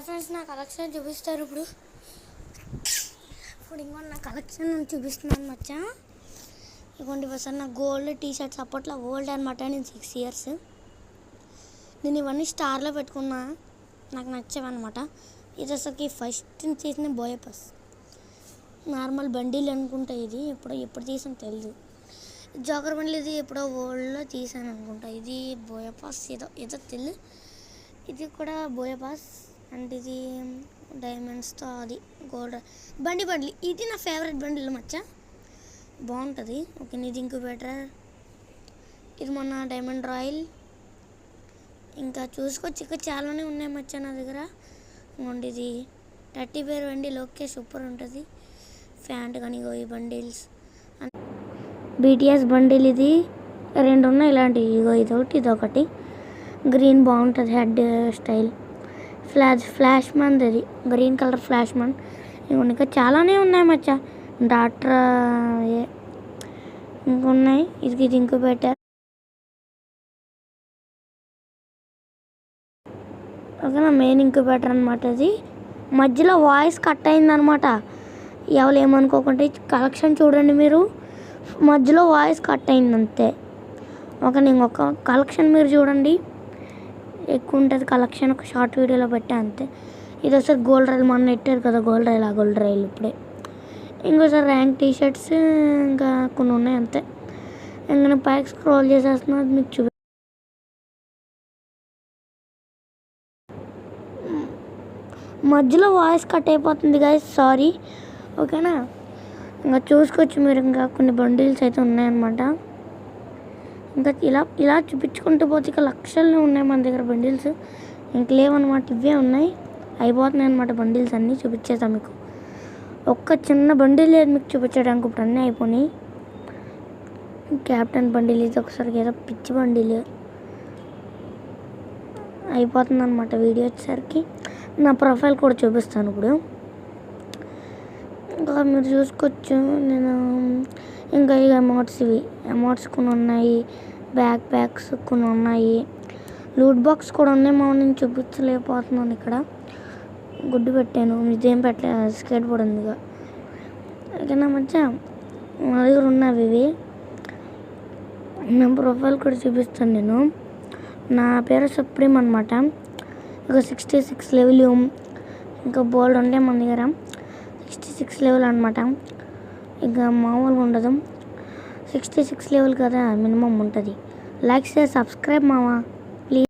Friends నా collection చూపిస్తారు ఇప్పుడు ఇంకో నా కలెక్షన్ చూపిస్తున్నాను మచ్చా. ఇదిగోండి సార్ నా గోల్డ్ టీ షర్ట్స్ అప్పట్లో ఓల్డ్ అనమాట. నేను 6 years నేను ఇవన్నీ స్టార్లో పెట్టుకున్నా, నాకు నచ్చేవన్నమాట. ఇది అసలుకి ఫస్ట్ చేసిన బోయపాస్ నార్మల్ బండిల్ అనుకుంటా. ఇది ఎప్పుడు తీసాను తెలియదు. జోకర్ బండిల్ ఇది ఎప్పుడో ఓల్డ్లో తీసాను అనుకుంటా. ఇది బోయపాస్ ఏదో తెలియదు. ఇది కూడా బోయపాస్ అండ్ ఇది డైమండ్స్తో అది గోల్డ్ బండిల్. ఇది నా ఫేవరెట్ బండిల్ మచ్చా, బాగుంటుంది. ఓకే ఇది ఇంక్యుబేటర్. ఇది మొన్న డైమండ్ రాయల్. ఇంకా చూసుకోవచ్చు, ఇక్కడ చాలానే ఉన్నాయి మచ్చా నా దగ్గర. ఇంకోండి ఇది 30 పేర్ బండిల్. ఓకే సూపర్ ఉంటుంది. ఫ్యాంట్ కానీ ఈ బండిల్స్ బీటీఎస్ బండిల్. ఇది 2 ఉన్నాయి ఇలాంటివి. ఇదొకటి గ్రీన్ బాగుంటుంది హెడ్ స్టైల్. ఫ్లాష్ మ్యాన్ అది గ్రీన్ కలర్ ఫ్లాష్ మ్యాన్. ఇంకా చాలానే ఉన్నాయి మచ్చా. డాక్టర్ ఇంకున్నాయి. ఇది ఇంక్యుబేటర్. ఓకేనా మెయిన్ ఇంక్యుబేటర్ అనమాట. అది మధ్యలో వాయిస్ కట్ అయిందనమాట. ఎవరు ఏమనుకోకుండా కలెక్షన్ చూడండి మీరు, మధ్యలో వాయిస్ కట్ అయింది అంతే. ఒక కలెక్షన్ మీరు చూడండి, ఎక్కువ ఉంటుంది కలెక్షన్. ఒక షార్ట్ వీడియోలో పెట్టా అంతే. ఇది ఒకసారి గోల్డ్ రైల్ మొన్న పెట్టారు కదా, గోల్డ్ రైల్ ఇప్పుడే. ఇంకోసారి ర్యాంక్ టీ షర్ట్స్ ఇంకా కొన్ని ఉన్నాయి అంతే. ఇంకా నేను పైకి స్క్రోల్ చేసేస్తున్నా, అది మీకు మధ్యలో వాయిస్ కట్ అయిపోతుంది గైస్, సారీ. ఓకేనా ఇంకా చూసుకోవచ్చు మీరు. ఇంకా కొన్ని బండిల్స్ అయితే ఉన్నాయన్నమాట. ఇంకా ఇలా చూపించుకుంటూ పోతే ఇక లక్షల్లో ఉన్నాయి మన దగ్గర బండిల్స్. ఇంక లేవన్నమాట, ఇవే ఉన్నాయి. అయిపోతున్నాయి అనమాట బండిల్స్ అన్నీ. చూపించేద్దాం మీకు. ఒక్క చిన్న బండిల్ లేదు మీకు చూపించడానికి, ఇప్పుడు అన్నీ అయిపోయినాయి. క్యాప్టెన్ బండిల్ ఇది ఒకసారి ఏదో పిచ్చి బండిల్ అయిపోతుంది అనమాట. వీడియో వచ్చేసరికి నా ప్రొఫైల్ కూడా చూపిస్తాను ఇప్పుడు. ఇంకా మీరు చూసుకోవచ్చు. నేను ఇంకా ఇక అమౌంట్స్ కొన్ని ఉన్నాయి, బ్యాక్ ప్యాక్స్ కొన్ని ఉన్నాయి, లూట్ బాక్స్ కూడా ఉన్నాయి. నేను చూపించలేకపోతున్నాను. ఇక్కడ గుడ్డు పెట్టాను, ఇదేం పెట్టలేదు, స్కేట్ బోర్డ్ ఉంది. ఓకేనా మధ్య నా దగ్గర ఉన్నవి ఇవి. నా ప్రొఫైల్ కూడా చూపిస్తాను నేను. నా పేరు సుప్రీం అనమాట. ఇక 66 లెవెల్. ఇంకా బోల్డ్ ఉండే మన దగ్గర 66 లెవెల్ అనమాట. ఇక మామూలుగా ఉండదు, 66 లెవెల్ కదా మినిమం ఉంటుంది. లైక్ షేర్ సబ్స్క్రైబ్ మావా.